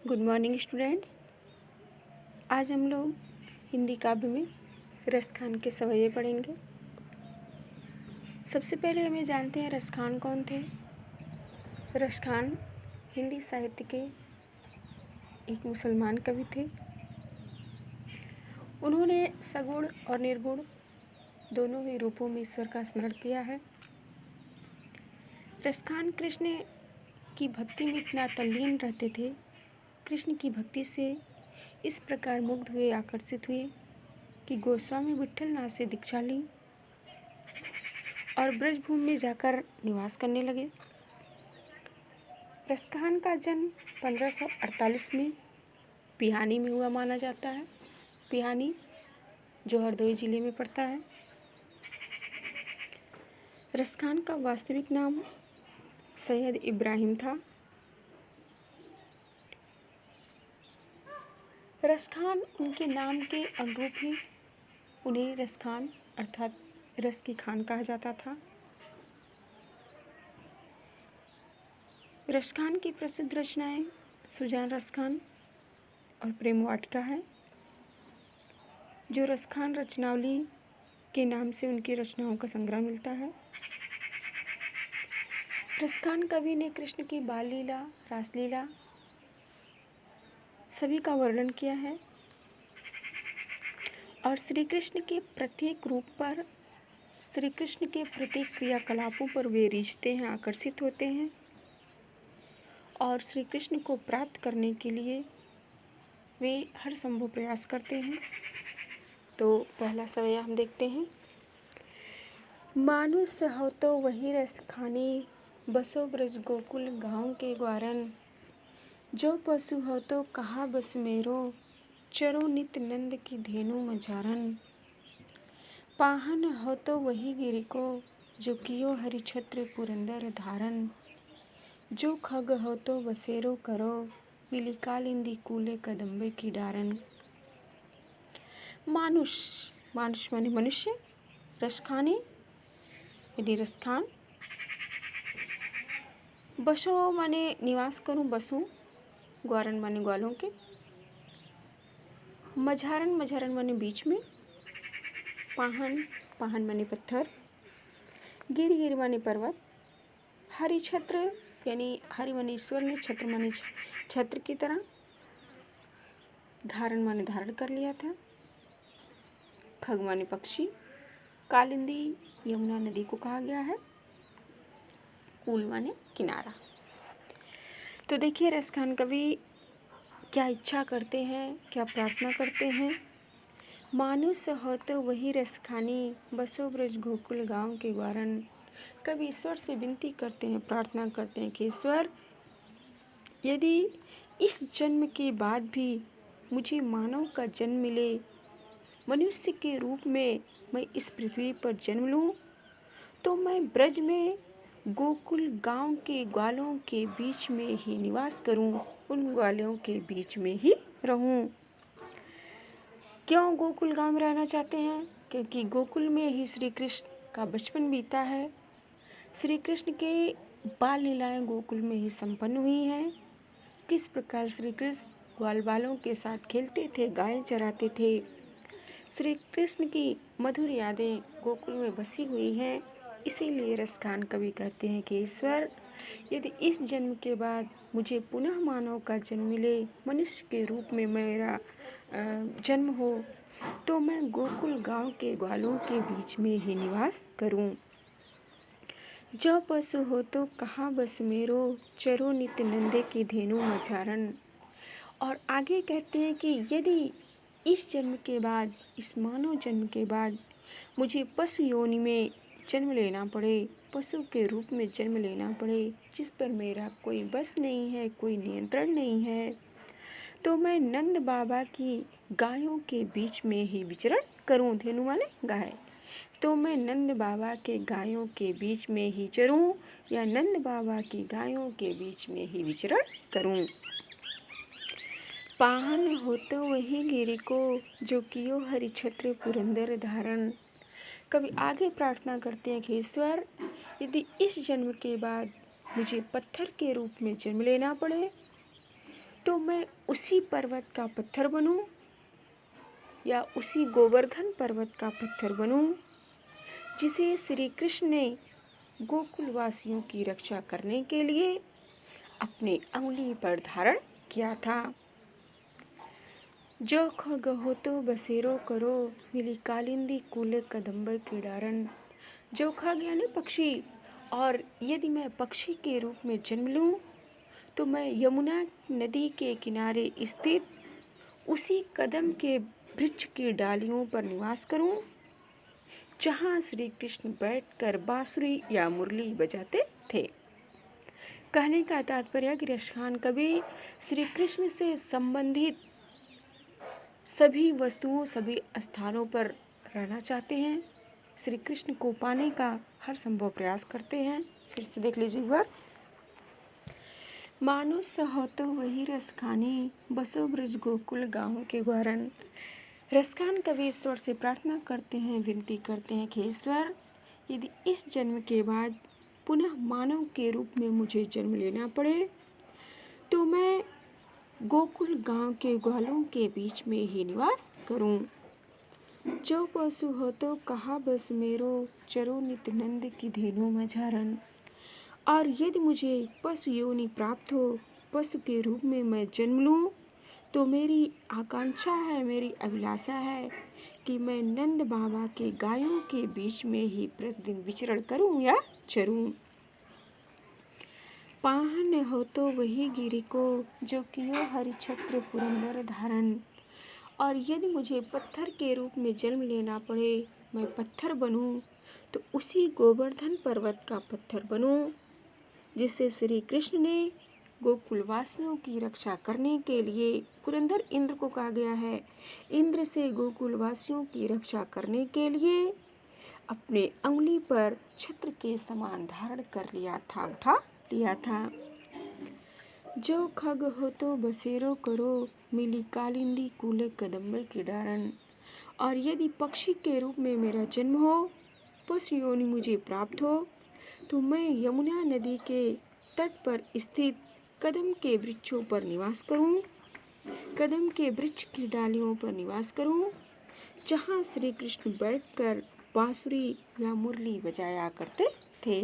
Good morning students. आज हम लोग हिंदी काव्य में रसखान के सवैये पढ़ेंगे। सबसे पहले हमें जानते हैं रसखान कौन थे। रसखान हिंदी साहित्य के एक मुसलमान कवि थे। उन्होंने सगुण और निर्गुण दोनों ही रूपों में ईश्वर का स्मरण किया है। रसखान कृष्ण की भक्ति में इतना तल्लीन रहते थे, कृष्ण की भक्ति से इस प्रकार मुग्ध हुए, आकर्षित हुए कि गोस्वामी विट्ठलनाथ से दीक्षा ली और ब्रजभूमि में जाकर निवास करने लगे। रसखान का जन्म 1548 में पिहानी में हुआ माना जाता है। पिहानी जो हरदोई जिले में पड़ता है। रसखान का वास्तविक नाम सैयद इब्राहिम था। रसखान उनके नाम के अनुरूप ही उन्हें रसखान अर्थात रस की खान कहा जाता था। रसखान की प्रसिद्ध रचनाएं सुजान रसखान और प्रेम वाटिका है, जो रसखान रचनावली के नाम से उनकी रचनाओं का संग्रह मिलता है। रसखान कवि ने कृष्ण की बाल लीला, रासलीला सभी का वर्णन किया है और श्री कृष्ण के प्रत्येक रूप पर, श्री कृष्ण के प्रत्येक क्रियाकलापों पर वे रिझते हैं, आकर्षित होते हैं और श्री कृष्ण को प्राप्त करने के लिए वे हर संभव प्रयास करते हैं। तो पहला सवैया हम देखते हैं। मानुष हो तो वही रस खानी, बसो ब्रज गोकुल गाँव के ग्वारन। जो पशु हो तो कहा बस मेरो, चरो नित नंद की धेनु मझारन। पाहन हो तो वही गिरि को, जो कियो हरि छत्र पुरंदर धारन। जो खग हो तो बसेरो करो, मिली कालिंदी कूले कदम्बे की डारन। मानुष, मानुष माने मनुष्य, रसखाने यानी रसखान। बसो माने निवास करूं, बसूं। ग्वारन माने ग्वालों के। मझारन, मझारन माने बीच में। पाहन, पाहन माने पत्थर। गिर, गिर माने पर्वत। हरि छत्र यानी हरि माने ईश्वर ने, छत्र माने छत्र की तरह। धारण माने धारण कर लिया था। खग माने पक्षी। कालिंदी यमुना नदी को कहा गया है। कूल माने किनारा। तो देखिए रसखान कवि क्या इच्छा करते हैं, क्या प्रार्थना करते हैं। मानुष हो तो वही रसखानी, बसो ब्रज गोकुल गाँव के ग्वारन। कवि ईश्वर से विनती करते हैं, प्रार्थना करते हैं कि ईश्वर, यदि इस जन्म के बाद भी मुझे मानव का जन्म मिले, मनुष्य के रूप में मैं इस पृथ्वी पर जन्म लूँ, तो मैं ब्रज में गोकुल गांव के ग्वालों के बीच में ही निवास करूं, उन ग्वालों के बीच में ही रहूं। क्यों गोकुल गांव में रहना चाहते हैं? क्योंकि गोकुल में ही श्री कृष्ण का बचपन बीता है। श्री कृष्ण के बाल लीलाएं गोकुल में ही संपन्न हुई हैं। किस प्रकार श्री कृष्ण ग्वाल बालों के साथ खेलते थे, गायें चराते थे, श्री कृष्ण की मधुर यादें गोकुल में बसी हुई हैं। इसीलिए रसखान कवि कहते हैं कि ईश्वर, यदि इस जन्म के बाद मुझे पुनः मानव का जन्म मिले, मनुष्य के रूप में मेरा जन्म हो, तो मैं गोकुल गांव के ग्वालों के बीच में ही निवास करूं। जो पशु हो तो कहाँ बस मेरो, चरो नित नंदे की धेनु मझारन। और आगे कहते हैं कि यदि इस जन्म के बाद, इस मानव जन्म के बाद मुझे पशु योनि में जन्म लेना पड़े, पशु के रूप में जन्म लेना पड़े, जिस पर मेरा कोई बस नहीं है, कोई नियंत्रण नहीं है, तो मैं नंद बाबा की गायों के बीच में ही विचरण करूं। धेनु माने गाय। तो मैं नंद बाबा के गायों के बीच में ही चरूं या नंद बाबा की गायों के बीच में ही विचरण करूं। पाहन हो तो वही गिरि को, जो कियो हरि छत्र पुरंदर धारण। कभी आगे प्रार्थना करते हैं कि ईश्वर, यदि इस जन्म के बाद मुझे पत्थर के रूप में जन्म लेना पड़े, तो मैं उसी पर्वत का पत्थर बनूं या उसी गोवर्धन पर्वत का पत्थर बनूं जिसे श्री कृष्ण ने गोकुलवासियों की रक्षा करने के लिए अपने अंगुली पर धारण किया था। जो खग हो तो बसेरो करो, मिली कालिंदी कूले कदम्ब की डारन। जो खग यानी पक्षी, और यदि मैं पक्षी के रूप में जन्म लूं तो मैं यमुना नदी के किनारे स्थित उसी कदम के वृक्ष की डालियों पर निवास करूं जहां श्री कृष्ण बैठकर बांसुरी या मुरली बजाते थे। कहने का तात्पर्य कि रसखान कवि श्री कृष्ण से संबंधित सभी वस्तुओं, सभी स्थानों पर रहना चाहते हैं, श्री कृष्ण को पाने का हर संभव प्रयास करते हैं। फिर से देख लीजिए एक बार। मानुष हो तो वही रस खाने, बसो ब्रज गोकुल गाँव के ग्वारन। रसखान कवि ईश्वर से प्रार्थना करते हैं, विनती करते हैं कि ईश्वर, यदि इस जन्म के बाद पुनः मानव के रूप में मुझे जन्म लेना पड़े तो मैं गोकुल गांव के ग्वालों के बीच में ही निवास करूं। जो पशु हो तो कहा बस मेरो, चरो नित्य नंद की धेनु मझारन। और यदि मुझे पशु योनि प्राप्त हो, पशु के रूप में मैं जन्म लूं तो मेरी आकांक्षा है, मेरी अभिलाषा है कि मैं नंद बाबा के गायों के बीच में ही प्रतिदिन विचरण करूं या चरूं। पाहन हो तो वही गिरी को, जो कियो हरि छत्र पुरंदर धारण। और यदि मुझे पत्थर के रूप में जन्म लेना पड़े, मैं पत्थर बनूं तो उसी गोवर्धन पर्वत का पत्थर बनूं जिसे श्री कृष्ण ने गोकुलवासियों की रक्षा करने के लिए, पुरंदर इंद्र को कहा गया है, इंद्र से गोकुलवासियों की रक्षा करने के लिए अपने अंगुली पर छत्र के समान धारण कर लिया था, उठा लिया था। जो खग हो तो बसेरो करो, मिली कालिंदी कूले कदम्ब की डारन। और यदि पक्षी के रूप में मेरा जन्म हो, पशु योनि मुझे प्राप्त हो, तो मैं यमुना नदी के तट पर स्थित कदम के वृक्षों पर निवास करूं, कदम के वृक्ष की डालियों पर निवास करूं जहां श्री कृष्ण बैठकर बांसुरी या मुरली बजाया करते थे।